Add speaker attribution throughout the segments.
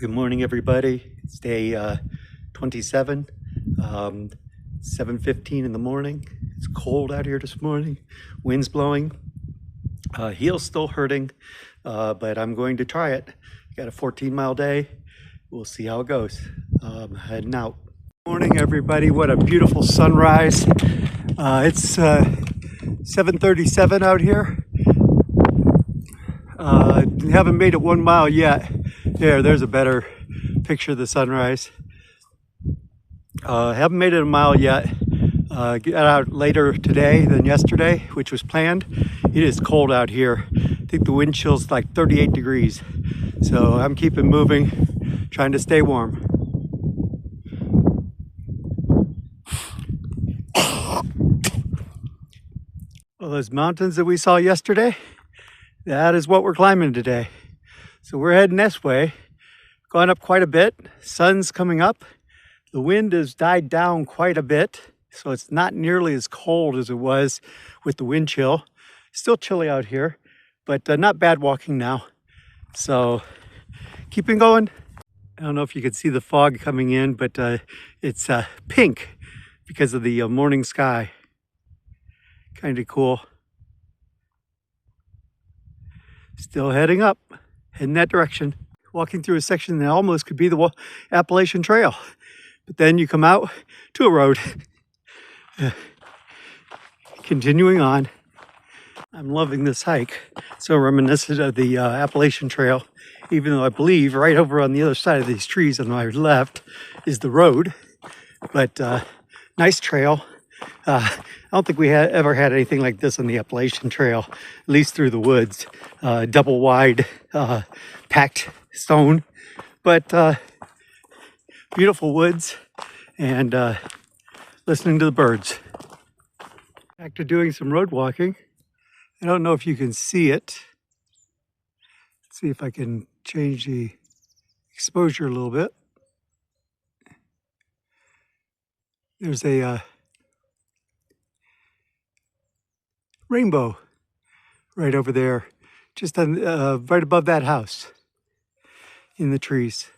Speaker 1: Good morning, everybody. It's day 27, 7:15 in the morning. It's cold out here this morning. Wind's blowing. Heel's still hurting, but I'm going to try it. Got a 14-mile day. We'll see how it goes. Heading out. Morning, everybody. What a beautiful sunrise. It's 7:37 out here. Haven't made it 1 mile yet. There's a better picture of the sunrise. Haven't made it a mile yet. Got out later today than yesterday, which was planned. It is cold out here. I think the wind chill's like 38 degrees. So I'm keeping moving, trying to stay warm. Well, those mountains that we saw yesterday, that is what we're climbing today. So we're heading this way, gone up quite a bit. Sun's coming up. The wind has died down quite a bit, so it's not nearly as cold as it was with the wind chill. Still chilly out here, but not bad walking now. So keeping going. I don't know if you can see the fog coming in, but it's pink because of the morning sky. Kind of cool. Still heading up in that direction. Walking through a section that almost could be the Appalachian Trail. But then you come out to a road. Continuing on. I'm loving this hike. So reminiscent of the Appalachian Trail, even though I believe right over on the other side of these trees on my left is the road. But nice trail. I don't think we ever had anything like this on the Appalachian Trail, at least through the woods. Double wide, packed stone, but beautiful woods and listening to the birds. Back to doing some road walking. I don't know if you can see it. Let's see if I can change the exposure a little bit. There's a rainbow right over there, just on, right above that house in the trees.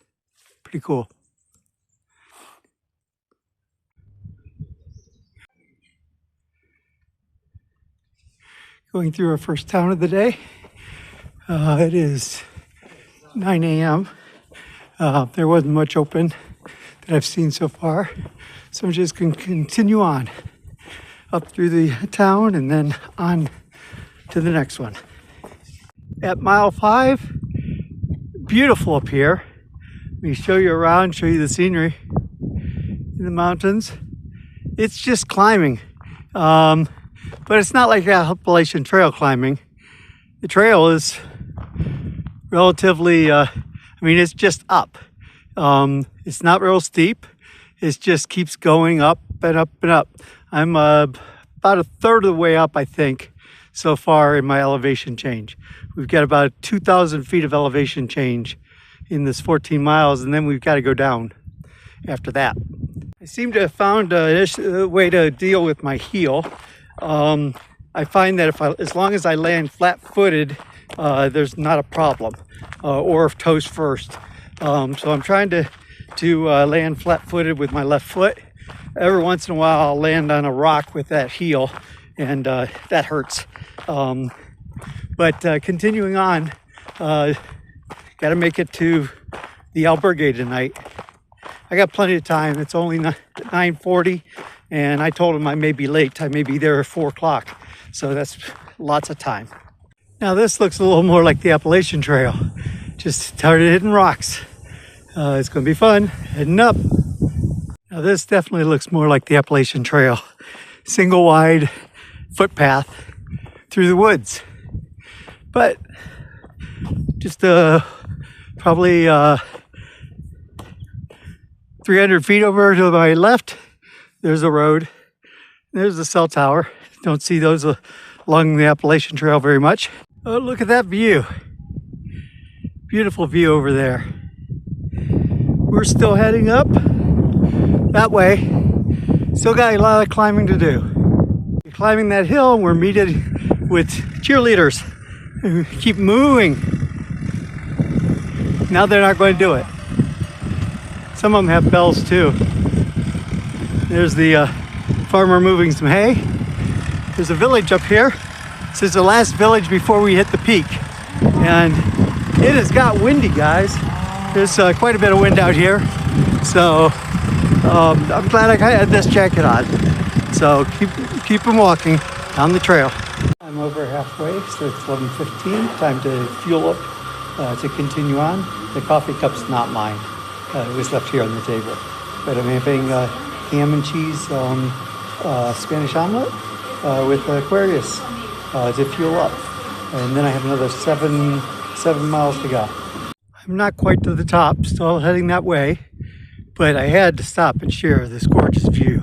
Speaker 1: Pretty cool. Going through our first town of the day. It is 9 a.m. There wasn't much open that I've seen so far, so I'm just going to continue on up through the town and then on to the next one. At mile 5, beautiful up here. Let me show you around, show you the scenery in the mountains. It's just climbing, but it's not like Appalachian Trail climbing. The trail is relatively, it's just up. It's not real steep. It just keeps going up and up and up. I'm about a third of the way up, I think, so far in my elevation change. We've got about 2,000 feet of elevation change in this 14 miles, and then we've got to go down after that. I seem to have found a way to deal with my heel. I find that as long as I land flat-footed, there's not a problem, or toes first. So I'm trying to land flat-footed with my left foot. Every once in a while, I'll land on a rock with that heel, and that hurts. But continuing on, got to make it to the albergue tonight. I got plenty of time. It's only 9:40, and I told him I may be late. I may be there at 4 o'clock, so that's lots of time. Now this looks a little more like the Appalachian Trail. Just started hitting rocks. It's going to be fun. Heading up. Now this definitely looks more like the Appalachian Trail. Single wide footpath through the woods. But just probably 300 feet over to my left, there's a road. There's the cell tower. Don't see those along the Appalachian Trail very much. Oh, look at that view. Beautiful view over there. We're still heading up that way. Still got a lot of climbing to do. Climbing that hill, we're meeting with cheerleaders who keep moving. Now they're not going to do it. Some of them have bells too. There's the farmer moving some hay. There's a village up here. This is the last village before we hit the peak. And it has got windy, guys. There's quite a bit of wind out here. So I'm glad I had this jacket on. So keep them walking down the trail. I'm over halfway, so it's 11:15. Time to fuel up to continue on. The coffee cup's not mine. It was left here on the table. But I'm having ham and cheese Spanish omelet with Aquarius to fuel up. And then I have another seven miles to go. I'm not quite to the top, still heading that way, but I had to stop and share this gorgeous view.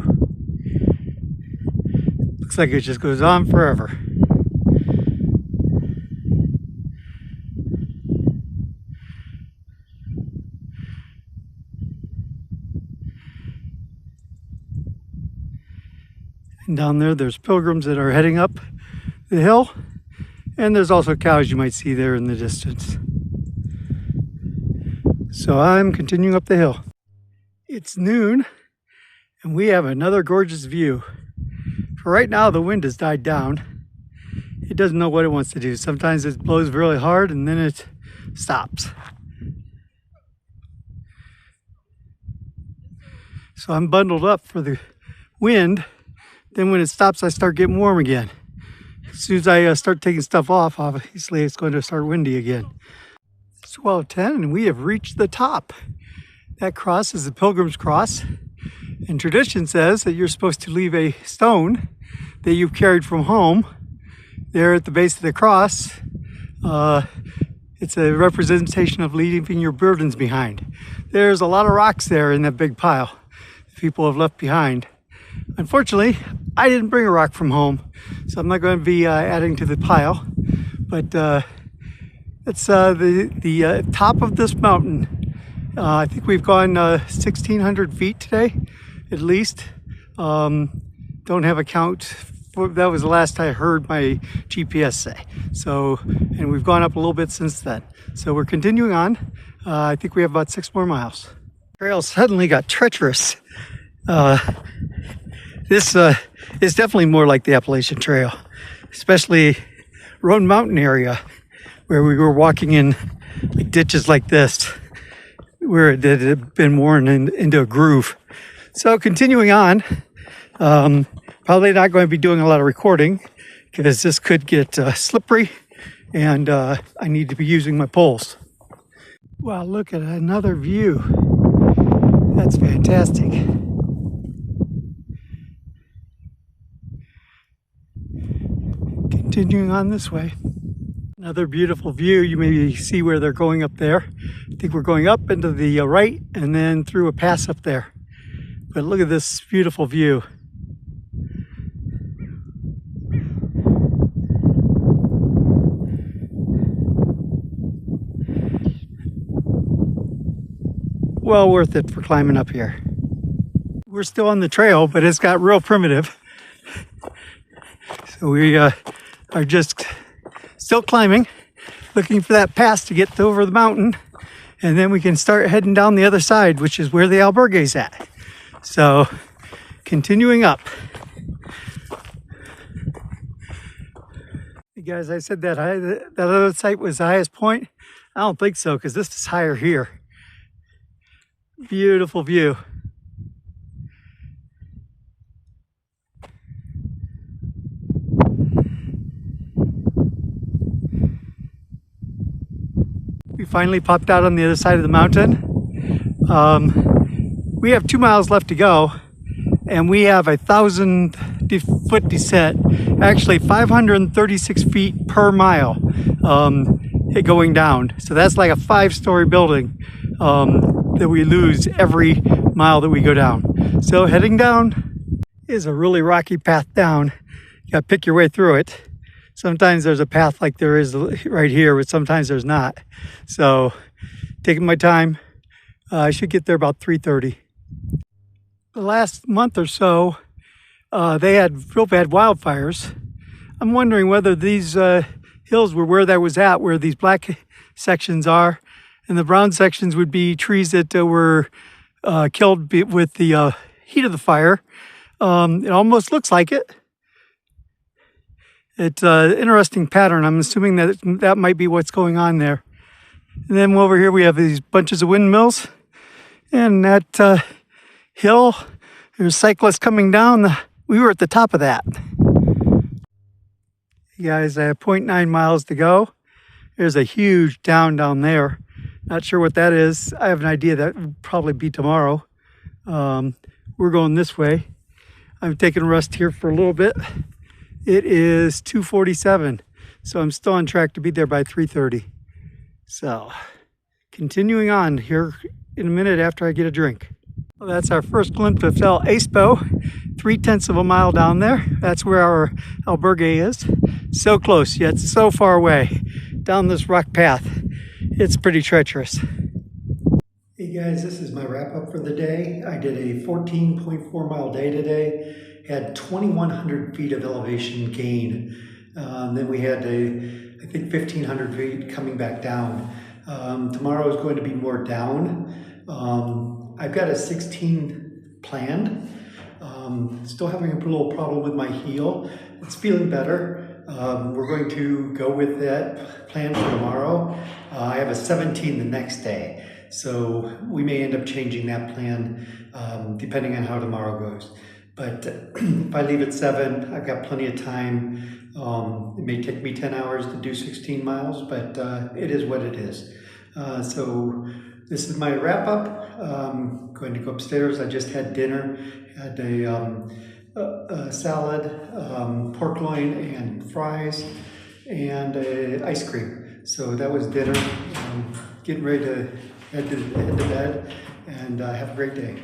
Speaker 1: Looks like it just goes on forever. And down there's pilgrims that are heading up the hill, and there's also cows you might see there in the distance. So I'm continuing up the hill. It's noon, and we have another gorgeous view. For right now, the wind has died down. It doesn't know what it wants to do. Sometimes it blows really hard, and then it stops. So I'm bundled up for the wind. Then when it stops, I start getting warm again. As soon as I start taking stuff off, obviously it's going to start windy again. It's 12:10 and we have reached the top. That cross is the Pilgrim's Cross. And tradition says that you're supposed to leave a stone that you've carried from home there at the base of the cross. It's a representation of leaving your burdens behind. There's a lot of rocks there in that big pile people have left behind. Unfortunately, I didn't bring a rock from home, so I'm not going to be adding to the pile. But it's the top of this mountain. I think we've gone 1,600 feet today, at least. Don't have a count. That was the last I heard my GPS say. So, and we've gone up a little bit since then. So we're continuing on. I think we have about 6 more miles. Trail suddenly got treacherous. This is definitely more like the Appalachian Trail, especially Roan Mountain area where we were walking in like ditches like this, where it had been worn into a groove. So continuing on, probably not going to be doing a lot of recording because this could get slippery and I need to be using my poles. Wow, look at another view. That's fantastic. Continuing on this way. Another beautiful view. You maybe see where they're going up there. I think we're going up into the right and then through a pass up there. But look at this beautiful view. Well worth it for climbing up here. We're still on the trail, but it's got real primitive. So we are just still climbing, looking for that pass to get over the mountain, and then we can start heading down the other side, which is where the albergue's at. So, continuing up. Hey guys, I said that other site was the highest point. I don't think so, because this is higher here. Beautiful view. We finally popped out on the other side of the mountain. We have 2 miles left to go, and we have 1,000-foot descent, actually 536 feet per mile going down. So that's like a 5-story building that we lose every mile that we go down. So heading down is a really rocky path down. You gotta pick your way through it. Sometimes there's a path like there is right here, but sometimes there's not. So taking my time. I should get there about 3:30. The last month or so, they had real bad wildfires. I'm wondering whether these hills were where that was at, where these black sections are, and the brown sections would be trees that were killed with the heat of the fire. It almost looks like it. It's an interesting pattern. I'm assuming that that might be what's going on there. And then over here we have these bunches of windmills. And that hill, there's cyclists coming down. We were at the top of that. You guys, I have 0.9 miles to go. There's a huge down there. Not sure what that is. I have an idea that will probably be tomorrow. We're going this way. I'm taking a rest here for a little bit. It is 2:47, so I'm still on track to be there by 3:30. So, continuing on here in a minute after I get a drink. Well, that's our first glimpse of El Espo, 0.3 of a mile down there. That's where our albergue is. So close, yet so far away down this rock path. It's pretty treacherous. Hey guys, this is my wrap up for the day. I did a 14.4 mile day today. Had 2,100 feet of elevation gain. Then we had I think 1,500 feet coming back down. Tomorrow is going to be more down. I've got a 16 planned. Still having a little problem with my heel. It's feeling better. We're going to go with that plan for tomorrow. I have a 17 the next day. So we may end up changing that plan depending on how tomorrow goes. But if I leave at 7, I've got plenty of time. It may take me 10 hours to do 16 miles, but it is what it is. So this is my wrap up. Going to go upstairs. I just had dinner. Had a salad, pork loin and fries, and ice cream. So that was dinner. Getting ready to head to bed, and have a great day.